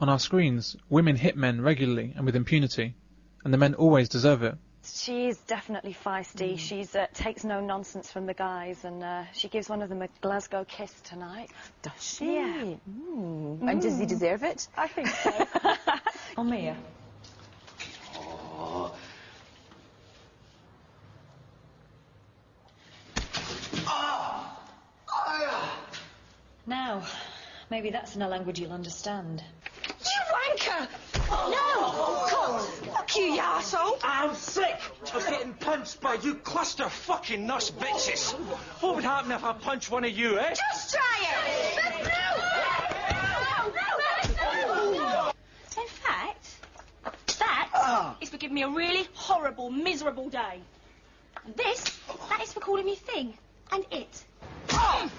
On our screens, women hit men regularly and with impunity, and the men always deserve it. She is definitely feisty. She takes no nonsense from the guys, and she gives one of them a Glasgow kiss tonight. Does she? Yeah. And does he deserve it? I think so. Oh, Mia. Oh. Now, maybe that's in a language you'll understand. You wanker! No! God! Fuck you, you arsehole! I'm sick of getting punched by you cluster fucking nuts bitches. What would happen if I punch one of you, eh? Just try it! No! In fact, that is for giving me a really horrible, miserable day. And this, that is for calling me thing and it. Oh.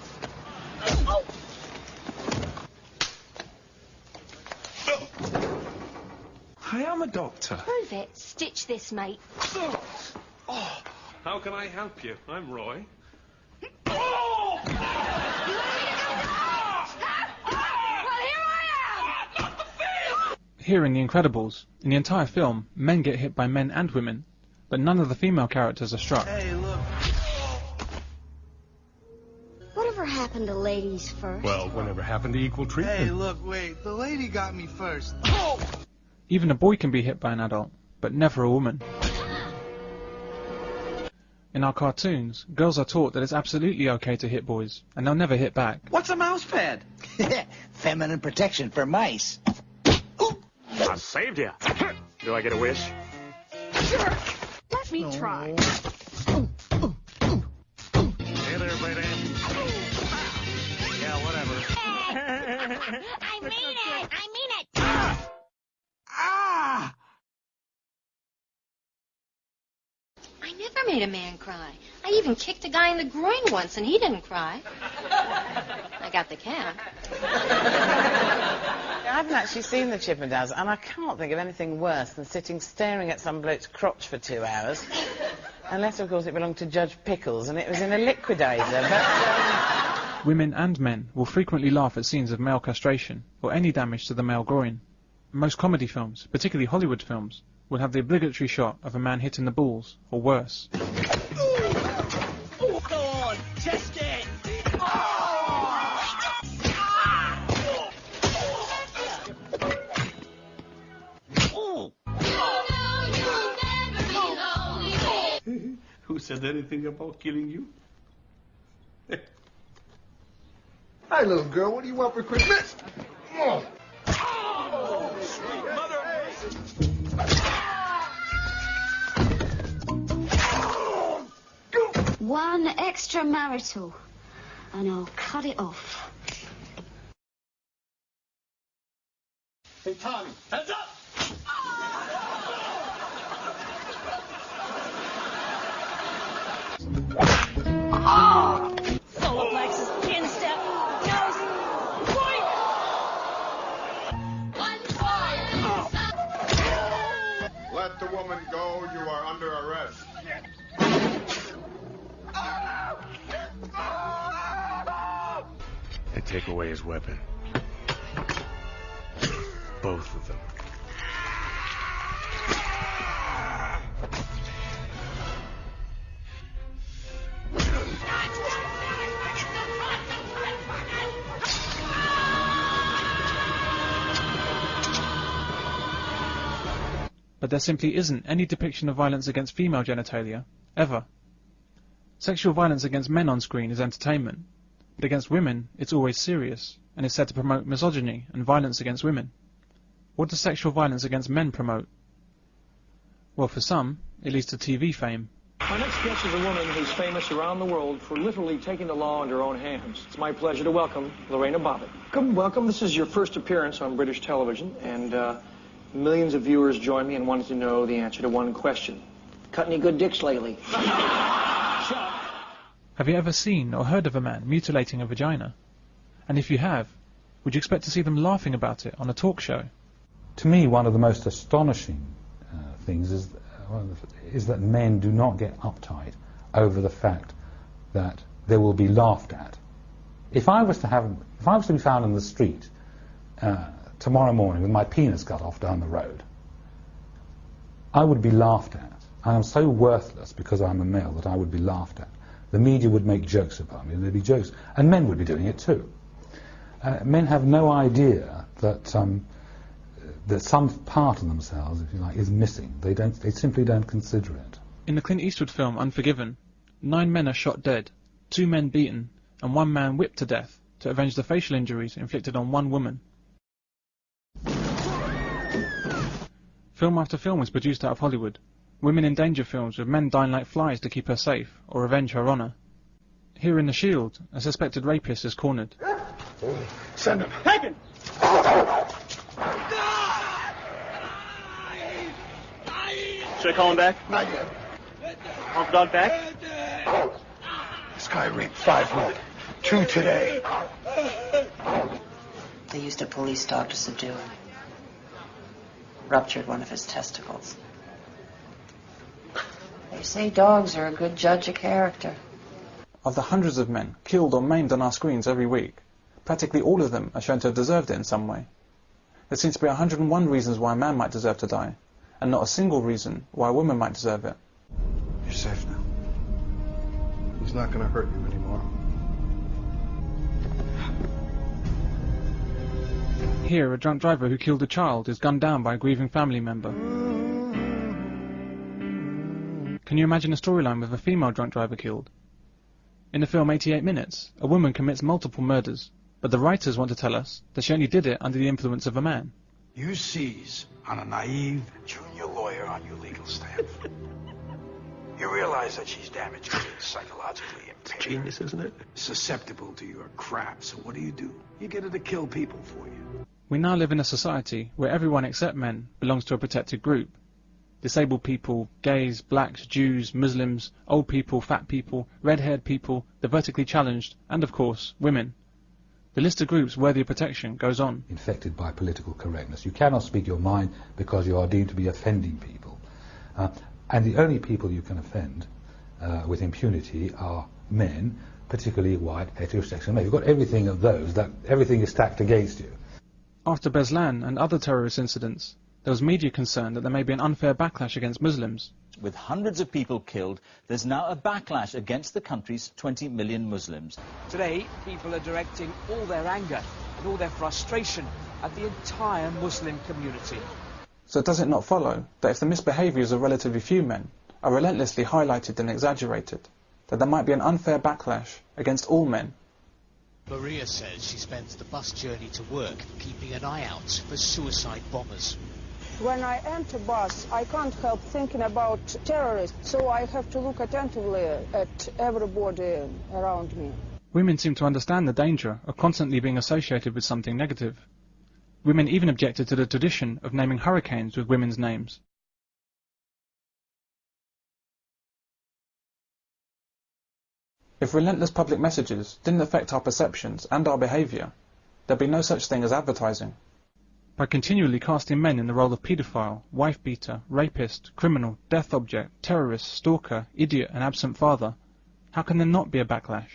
I am a doctor. Prove it. Stitch this, mate. Oh. How can I help you? I'm Roy. Oh! Well, here I am! Here in The Incredibles, in the entire film, men get hit by men and women, but none of the female characters are struck. Hey, look. Whatever happened to ladies first? Well, whatever happened to equal treatment? Hey, look, wait. The lady got me first. Even a boy can be hit by an adult, but never a woman. In our cartoons, girls are taught that it's absolutely okay to hit boys, and they'll never hit back. What's a mouse pad? Feminine protection for mice. I saved you. Do I get a wish? Let me try. Hey there, baby. Yeah, whatever. I mean it! I mean it! Ah! I never made a man cry. I even kicked a guy in the groin once and he didn't cry. I got the cat. I haven't actually seen the Chippendales, and I can't think of anything worse than sitting staring at some bloke's crotch for 2 hours. Unless, of course, it belonged to Judge Pickles, and it was in a liquidator, but... Women and men will frequently laugh at scenes of male castration, or any damage to the male groin. Most comedy films, particularly Hollywood films, will have the obligatory shot of a man hitting the balls, or worse. Oh, go on. Test it. Who said anything about killing you? Hi, little girl. What do you want for Christmas? Oh. Sweet mother. One extramarital, and I'll cut it off. Hey, Tommy, heads up! Solar plexus, instep, nose, point! Let the woman go. You are under arrest. And take away his weapon. Both of them. But there simply isn't any depiction of violence against female genitalia, ever. Sexual violence against men on screen is entertainment, but against women it's always serious, and is said to promote misogyny and violence against women. What does sexual violence against men promote? Well, for some, it leads to TV fame. Our next guest is a woman who's famous around the world for literally taking the law into her own hands. It's my pleasure to welcome Lorena Bobbitt. Welcome. This is your first appearance on British television, and millions of viewers join me in wanting to know the answer to one question. Cut any good dicks lately? Have you ever seen or heard of a man mutilating a vagina? And if you have, would you expect to see them laughing about it on a talk show? To me, one of the most astonishing things is that men do not get uptight over the fact that they will be laughed at. If I was to be found in the street tomorrow morning with my penis cut off down the road, I would be laughed at. I am so worthless because I'm a male that I would be laughed at. The media would make jokes about me, there'd be jokes, and men would be doing it too. Men have no idea that that some part of themselves, if you like, is missing. They simply don't consider it. In the Clint Eastwood film Unforgiven, 9 men are shot dead, 2 men beaten, and 1 man whipped to death to avenge the facial injuries inflicted on 1 woman. Film after film was produced out of Hollywood. Women in danger films with men dying like flies to keep her safe or avenge her honour. Here in The Shield, a suspected rapist is cornered. Send him. Take him! Should I call him back? Not yet. Want the dog back? This guy raped 5 women. 2 today. They used a police dog to subdue him. Ruptured one of his testicles. They say dogs are a good judge of character. Of the hundreds of men killed or maimed on our screens every week, practically all of them are shown to have deserved it in some way. There seems to be 101 reasons why a man might deserve to die, and not a single reason why a woman might deserve it. You're safe now. He's not going to hurt you anymore. Here, a drunk driver who killed a child is gunned down by a grieving family member. Can you imagine a storyline with a female drunk driver killed? In the film 88 Minutes, a woman commits multiple murders, but the writers want to tell us that she only did it under the influence of a man. You seize on a naive junior lawyer on your legal staff. You realize that she's damaged and psychologically impaired. Genius, isn't it? Susceptible to your crap. So what do? You get her to kill people for you. We now live in a society where everyone except men belongs to a protected group. Disabled people, gays, blacks, Jews, Muslims, old people, fat people, red-haired people, the vertically challenged, and of course, women. The list of groups worthy of protection goes on. Infected by political correctness. You cannot speak your mind because you are deemed to be offending people. And the only people you can offend with impunity are men, particularly white, heterosexual men. You've got everything of those, that everything is stacked against you. After Beslan and other terrorist incidents, there was media concern that there may be an unfair backlash against Muslims. With hundreds of people killed, there's now a backlash against the country's 20 million Muslims. Today, people are directing all their anger and all their frustration at the entire Muslim community. So does it not follow that if the misbehaviours of relatively few men are relentlessly highlighted and exaggerated, that there might be an unfair backlash against all men? Maria says she spends the bus journey to work keeping an eye out for suicide bombers. When I enter bus, I can't help thinking about terrorists, so I have to look attentively at everybody around me. Women seem to understand the danger of constantly being associated with something negative. Women even objected to the tradition of naming hurricanes with women's names. If relentless public messages didn't affect our perceptions and our behaviour, there'd be no such thing as advertising. By continually casting men in the role of paedophile, wife-beater, rapist, criminal, death object, terrorist, stalker, idiot and absent father, how can there not be a backlash?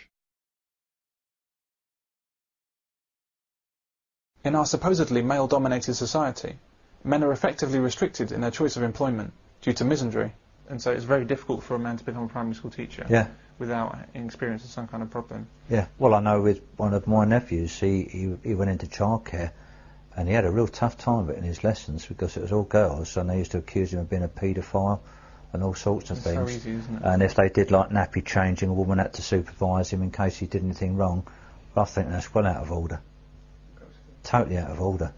In our supposedly male-dominated society, men are effectively restricted in their choice of employment due to misandry. And so it's very difficult for a man to become a primary school teacher without experiencing some kind of problem. Yeah, well I know with one of my nephews, he went into childcare and he had a real tough time of it in his lessons because it was all girls and they used to accuse him of being a paedophile and all sorts of things. So easy, isn't it? And if they did like nappy changing, a woman had to supervise him in case he did anything wrong. But I think that's well out of order. Totally out of order.